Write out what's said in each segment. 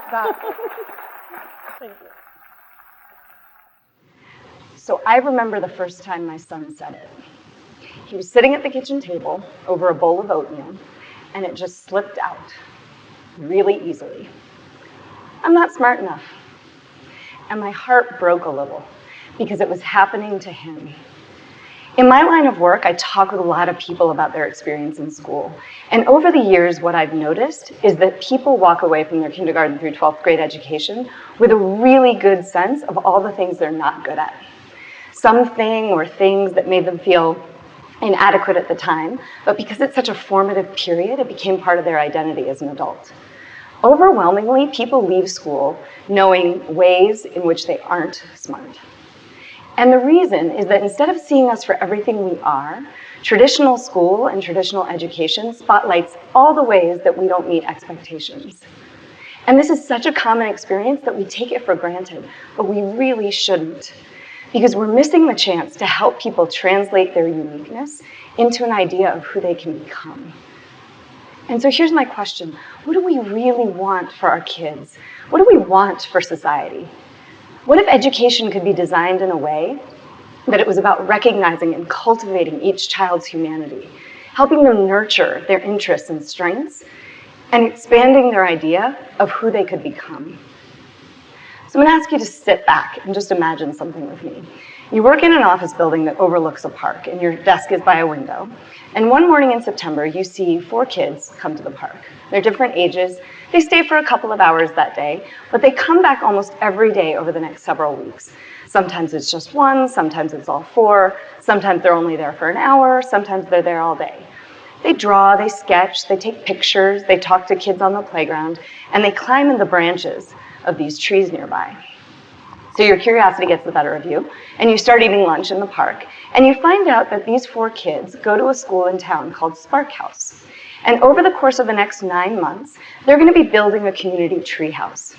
Stop. Thank you. So I remember the first time my son said it. He was sitting at the kitchen table over a bowl of oatmeal, and it just slipped out really easily. I'm not smart enough. And my heart broke a little because it was happening to him. In my line of work, I talk with a lot of people about their experience in school. And over the years, what I've noticed is that people walk away from their kindergarten through 12th grade education with a really good sense of all the things they're not good at. Something or things that made them feel inadequate at the time, but because it's such a formative period, it became part of their identity as an adult. Overwhelmingly, people leave school knowing ways in which they aren't smart. And the reason is that instead of seeing us for everything we are, traditional school and traditional education spotlights all the ways that we don't meet expectations. And this is such a common experience that we take it for granted, but we really shouldn't, because we're missing the chance to help people translate their uniqueness into an idea of who they can become. And so here's my question. What do we really want for our kids? What do we want for society? What if education could be designed in a way that it was about recognizing and cultivating each child's humanity, helping them nurture their interests and strengths, and expanding their idea of who they could become? So I'm going to ask you to sit back and just imagine something with me. You work in an office building that overlooks a park, and your desk is by a window. And one morning in September, you see 4 kids come to the park. They're different ages. They stay for a couple of hours that day, but they come back almost every day over the next several weeks. Sometimes it's just 1, sometimes it's all 4, sometimes they're only there for an hour, sometimes they're there all day. They draw, they sketch, they take pictures, they talk to kids on the playground, and they climb in the branches of these trees nearby. So your curiosity gets the better of you, and you start eating lunch in the park, and you find out that these 4 kids go to a school in town called Spark House. And over the course of the next 9 months, they're going to be building a community tree house.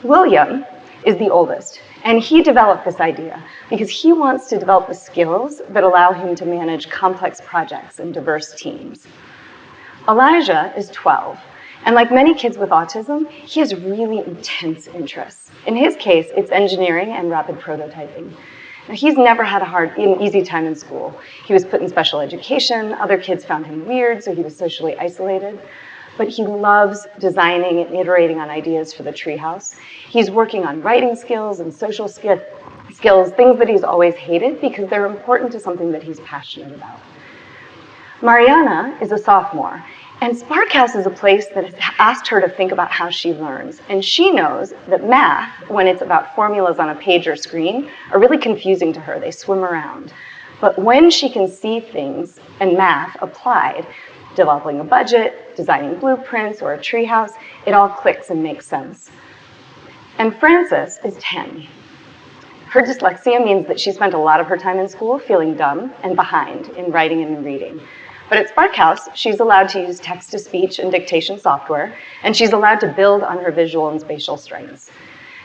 William is the oldest, and he developed this idea because he wants to develop the skills that allow him to manage complex projects and diverse teams. Elijah is 12. And like many kids with autism, he has really intense interests. In his case, it's engineering and rapid prototyping. Now, he's never had an easy time in school. He was put in special education. Other kids found him weird, so he was socially isolated. But he loves designing and iterating on ideas for the treehouse. He's working on writing skills and social skills, things that he's always hated because they're important to something that he's passionate about. Mariana is a sophomore. And Spark House is a place that has asked her to think about how she learns. And she knows that math, when it's about formulas on a page or screen, are really confusing to her. They swim around. But when she can see things and math applied, developing a budget, designing blueprints, or a treehouse, it all clicks and makes sense. And Frances is 10. Her dyslexia means that she spent a lot of her time in school feeling dumb and behind in writing and in reading. But at Spark House, she's allowed to use text-to-speech and dictation software, and she's allowed to build on her visual and spatial strengths.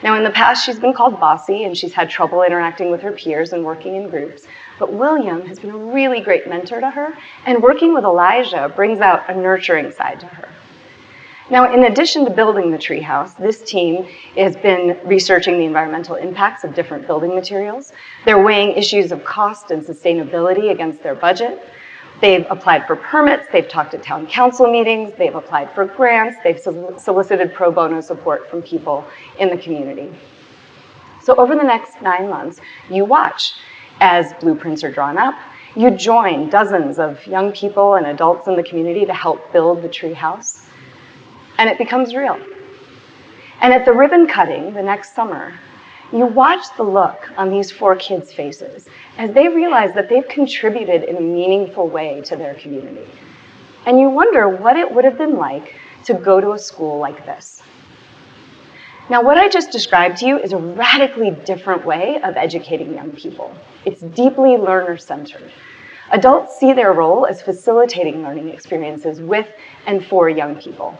Now, in the past, she's been called bossy, and she's had trouble interacting with her peers and working in groups. But William has been a really great mentor to her, and working with Elijah brings out a nurturing side to her. Now, in addition to building the treehouse, this team has been researching the environmental impacts of different building materials. They're weighing issues of cost and sustainability against their budget. They've applied for permits, they've talked at town council meetings, they've applied for grants, they've solicited pro bono support from people in the community. So over the next 9 months, you watch as blueprints are drawn up. You join dozens of young people and adults in the community to help build the treehouse, and it becomes real. And at the ribbon cutting the next summer, you watch the look on these 4 kids' faces as they realize that they've contributed in a meaningful way to their community. And you wonder what it would have been like to go to a school like this. Now, what I just described to you is a radically different way of educating young people. It's deeply learner-centered. Adults see their role as facilitating learning experiences with and for young people.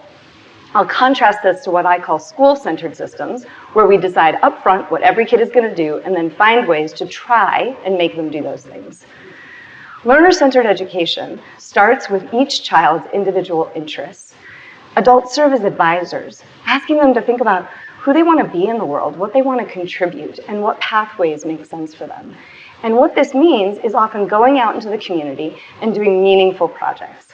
I'll contrast this to what I call school-centered systems, where we decide upfront what every kid is going to do and then find ways to try and make them do those things. Learner-centered education starts with each child's individual interests. Adults serve as advisors, asking them to think about who they want to be in the world, what they want to contribute, and what pathways make sense for them. And what this means is often going out into the community and doing meaningful projects.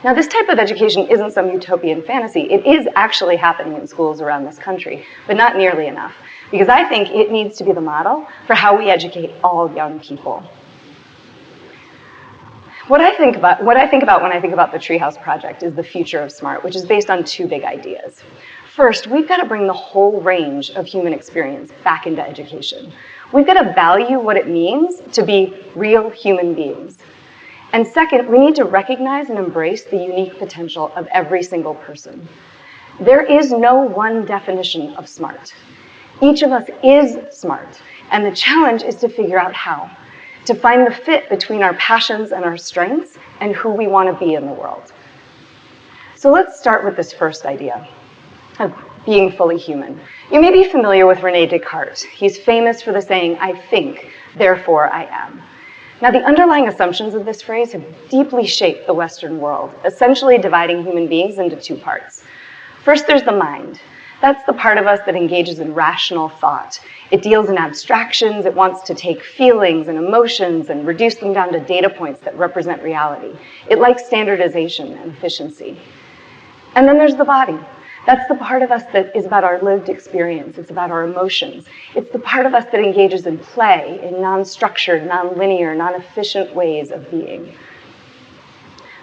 Now, this type of education isn't some utopian fantasy. It is actually happening in schools around this country, but not nearly enough, because I think it needs to be the model for how we educate all young people. What I think about when I think about the Treehouse Project is the future of SMART, which is based on two big ideas. First, we've got to bring the whole range of human experience back into education. We've got to value what it means to be real human beings. And second, we need to recognize and embrace the unique potential of every single person. There is no one definition of SMART. Each of us is smart, and the challenge is to figure out how, to find the fit between our passions and our strengths and who we want to be in the world. So let's start with this first idea of being fully human. You may be familiar with René Descartes. He's famous for the saying, "I think, therefore I am." Now, the underlying assumptions of this phrase have deeply shaped the Western world, essentially dividing human beings into two parts. First, there's the mind. That's the part of us that engages in rational thought. It deals in abstractions. It wants to take feelings and emotions and reduce them down to data points that represent reality. It likes standardization and efficiency. And then there's the body. That's the part of us that is about our lived experience. It's about our emotions. It's the part of us that engages in play, in non-structured, non-linear, non-efficient ways of being.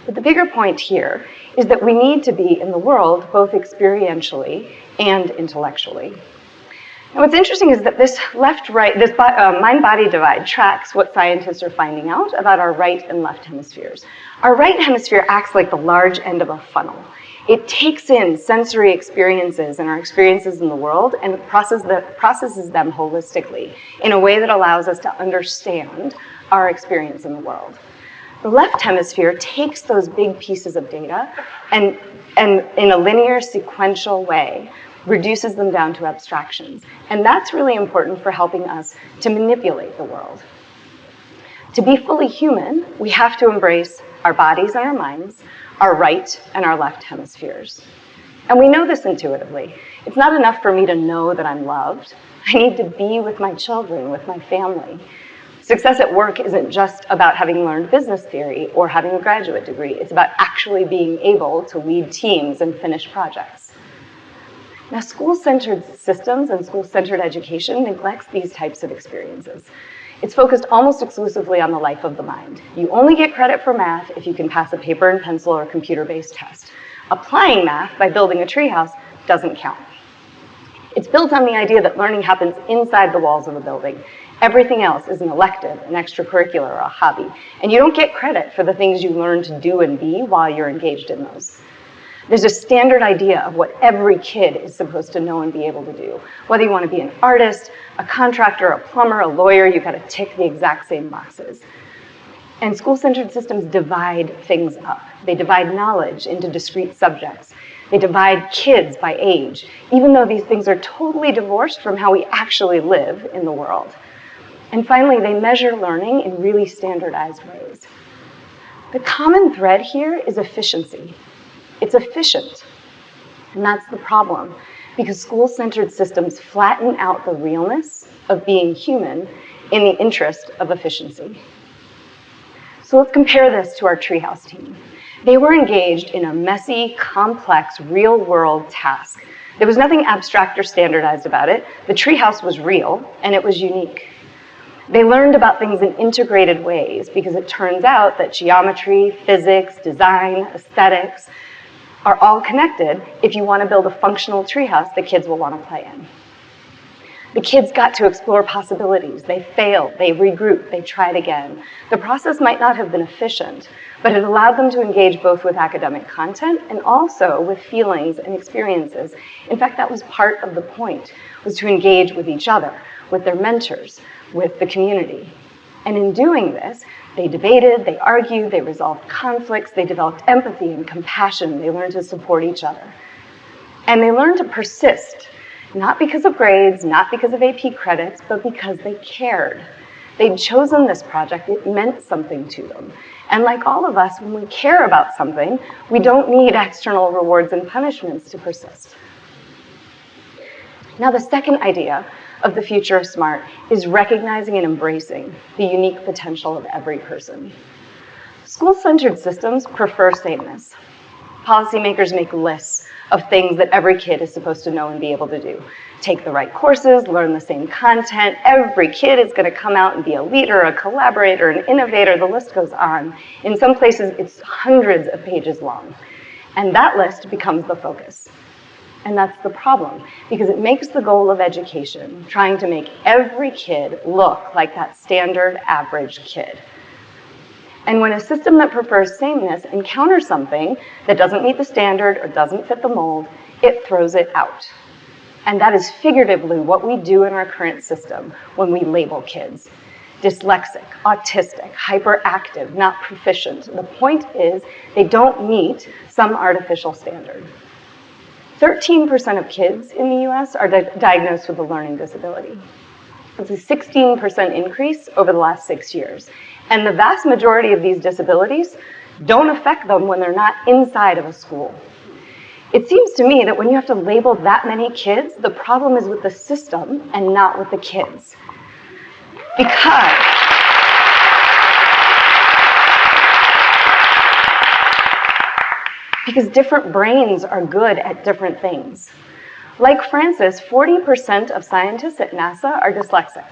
But the bigger point here is that we need to be in the world both experientially and intellectually. And what's interesting is that this mind-body divide tracks what scientists are finding out about our right and left hemispheres. Our right hemisphere acts like the large end of a funnel. It takes in sensory experiences and our experiences in the world and processes them holistically in a way that allows us to understand our experience in the world. The left hemisphere takes those big pieces of data and in a linear, sequential way, reduces them down to abstractions. And that's really important for helping us to manipulate the world. To be fully human, we have to embrace our bodies and our minds, our right and our left hemispheres. And we know this intuitively. It's not enough for me to know that I'm loved. I need to be with my children, with my family. Success at work isn't just about having learned business theory or having a graduate degree. It's about actually being able to lead teams and finish projects. Now, school-centered systems and school-centered education neglects these types of experiences. It's focused almost exclusively on the life of the mind. You only get credit for math if you can pass a paper and pencil or computer-based test. Applying math by building a treehouse doesn't count. It's built on the idea that learning happens inside the walls of a building. Everything else is an elective, an extracurricular, or a hobby. And you don't get credit for the things you learn to do and be while you're engaged in those. There's a standard idea of what every kid is supposed to know and be able to do. Whether you want to be an artist, a contractor, a plumber, a lawyer, you've got to tick the exact same boxes. And school-centered systems divide things up. They divide knowledge into discrete subjects. They divide kids by age, even though these things are totally divorced from how we actually live in the world. And finally, they measure learning in really standardized ways. The common thread here is efficiency. It's efficient, and that's the problem, because school-centered systems flatten out the realness of being human in the interest of efficiency. So let's compare this to our treehouse team. They were engaged in a messy, complex, real-world task. There was nothing abstract or standardized about it. The treehouse was real, and it was unique. They learned about things in integrated ways because it turns out that geometry, physics, design, aesthetics are all connected if you want to build a functional treehouse that kids will want to play in. The kids got to explore possibilities. They failed, they regrouped, they tried again. The process might not have been efficient, but it allowed them to engage both with academic content and also with feelings and experiences. In fact, that was part of the point, was to engage with each other, with their mentors, with the community. And in doing this, they debated, they argued, they resolved conflicts, they developed empathy and compassion, they learned to support each other. And they learned to persist, not because of grades, not because of AP credits, but because they cared. They'd chosen this project, it meant something to them. And like all of us, when we care about something, we don't need external rewards and punishments to persist. Now, the second idea of the future of smart is recognizing and embracing the unique potential of every person. School-centered systems prefer sameness. Policymakers make lists of things that every kid is supposed to know and be able to do. Take the right courses, learn the same content. Every kid is going to come out and be a leader, a collaborator, an innovator. The list goes on. In some places, it's hundreds of pages long. And that list becomes the focus. And that's the problem, because it makes the goal of education trying to make every kid look like that standard average kid. And when a system that prefers sameness encounters something that doesn't meet the standard or doesn't fit the mold, it throws it out. And that is figuratively what we do in our current system when we label kids. Dyslexic, autistic, hyperactive, not proficient. The point is they don't meet some artificial standard. 13% of kids in the US are diagnosed with a learning disability. It's a 16% increase over the last 6 years. And the vast majority of these disabilities don't affect them when they're not inside of a school. It seems to me that when you have to label that many kids, the problem is with the system and not with the kids. Because different brains are good at different things. Like Francis, 40% of scientists at NASA are dyslexic.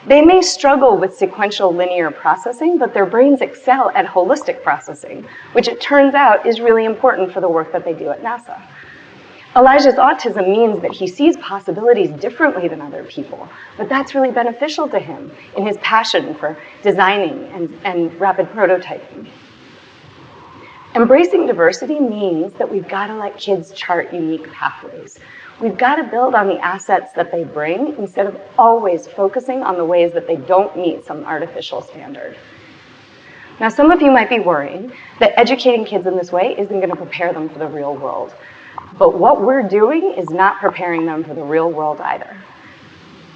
They may struggle with sequential linear processing, but their brains excel at holistic processing, which it turns out is really important for the work that they do at NASA. Elijah's autism means that he sees possibilities differently than other people, but that's really beneficial to him in his passion for designing and rapid prototyping. Embracing diversity means that we've got to let kids chart unique pathways. We've got to build on the assets that they bring instead of always focusing on the ways that they don't meet some artificial standard. Now, some of you might be worrying that educating kids in this way isn't going to prepare them for the real world. But what we're doing is not preparing them for the real world either.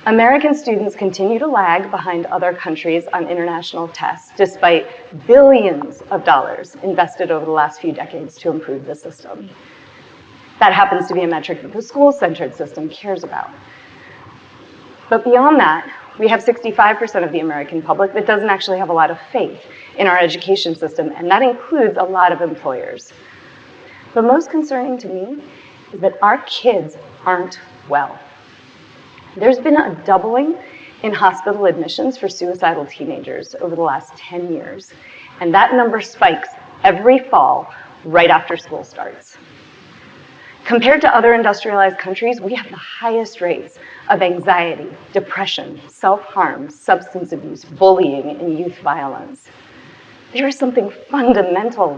American students continue to lag behind other countries on international tests, despite billions of dollars invested over the last few decades to improve the system. That happens to be a metric that the school-centered system cares about. But beyond that, we have 65% of the American public that doesn't actually have a lot of faith in our education system, and that includes a lot of employers. But most concerning to me is that our kids aren't well. There's been a doubling in hospital admissions for suicidal teenagers over the last 10 years, and that number spikes every fall right after school starts. Compared to other industrialized countries, we have the highest rates of anxiety, depression, self-harm, substance abuse, bullying, and youth violence. There is something fundamentally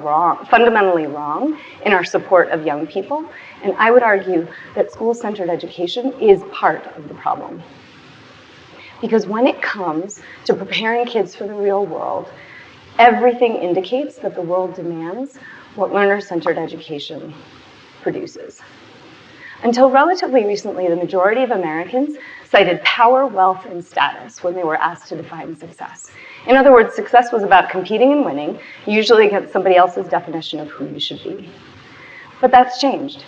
wrong in our support of young people, and I would argue that school-centered education is part of the problem. Because when it comes to preparing kids for the real world, everything indicates that the world demands what learner-centered education produces. Until relatively recently, the majority of Americans cited power, wealth, and status when they were asked to define success. In other words, success was about competing and winning, usually against somebody else's definition of who you should be. But that's changed.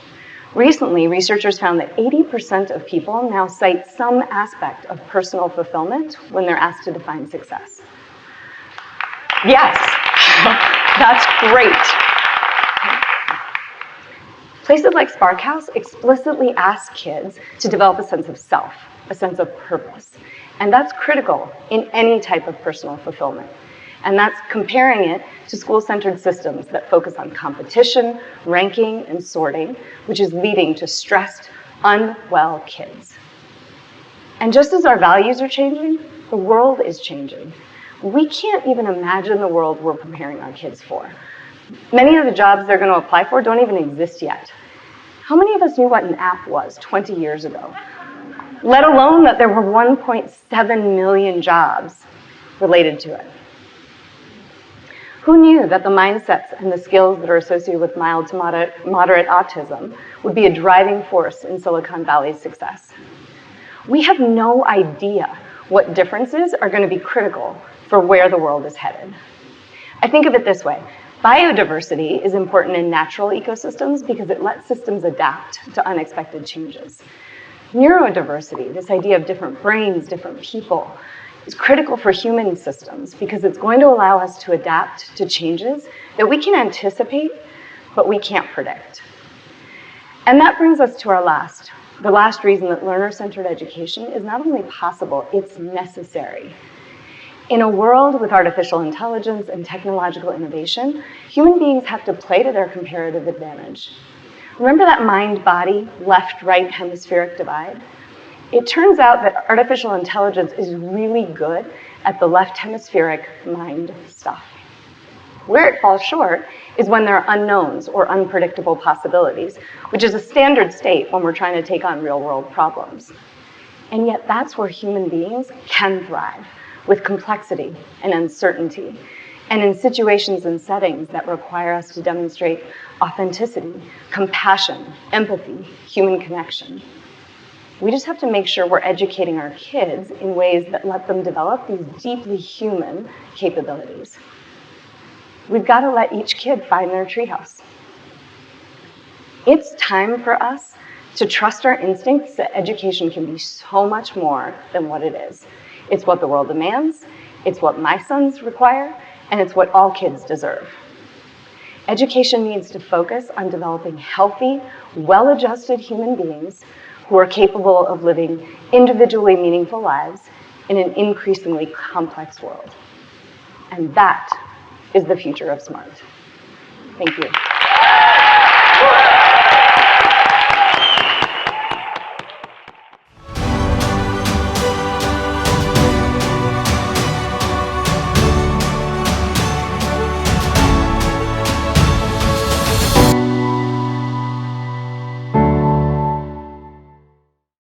Recently, researchers found that 80% of people now cite some aspect of personal fulfillment when they're asked to define success. Yes, that's great. Places like Spark House explicitly ask kids to develop a sense of self, a sense of purpose. And that's critical in any type of personal fulfillment. And that's comparing it to school-centered systems that focus on competition, ranking, and sorting, which is leading to stressed, unwell kids. And just as our values are changing, the world is changing. We can't even imagine the world we're preparing our kids for. Many of the jobs they're going to apply for don't even exist yet. How many of us knew what an app was 20 years ago? Let alone that there were 1.7 million jobs related to it. Who knew that the mindsets and the skills that are associated with mild to moderate autism would be a driving force in Silicon Valley's success? We have no idea what differences are going to be critical for where the world is headed. I think of it this way. Biodiversity is important in natural ecosystems because it lets systems adapt to unexpected changes. Neurodiversity, this idea of different brains, different people, is critical for human systems because it's going to allow us to adapt to changes that we can anticipate, but we can't predict. And that brings us to the last reason that learner-centered education is not only possible, it's necessary. In a world with artificial intelligence and technological innovation, human beings have to play to their comparative advantage. Remember that mind-body, left-right hemispheric divide? It turns out that artificial intelligence is really good at the left hemispheric mind stuff. Where it falls short is when there are unknowns or unpredictable possibilities, which is a standard state when we're trying to take on real-world problems. And yet that's where human beings can thrive, with complexity and uncertainty, and in situations and settings that require us to demonstrate authenticity, compassion, empathy, human connection. We just have to make sure we're educating our kids in ways that let them develop these deeply human capabilities. We've got to let each kid find their treehouse. It's time for us to trust our instincts that education can be so much more than what it is. It's what the world demands, it's what my sons require, and it's what all kids deserve. Education needs to focus on developing healthy, well-adjusted human beings who are capable of living individually meaningful lives in an increasingly complex world. And that is the future of SMART. Thank you.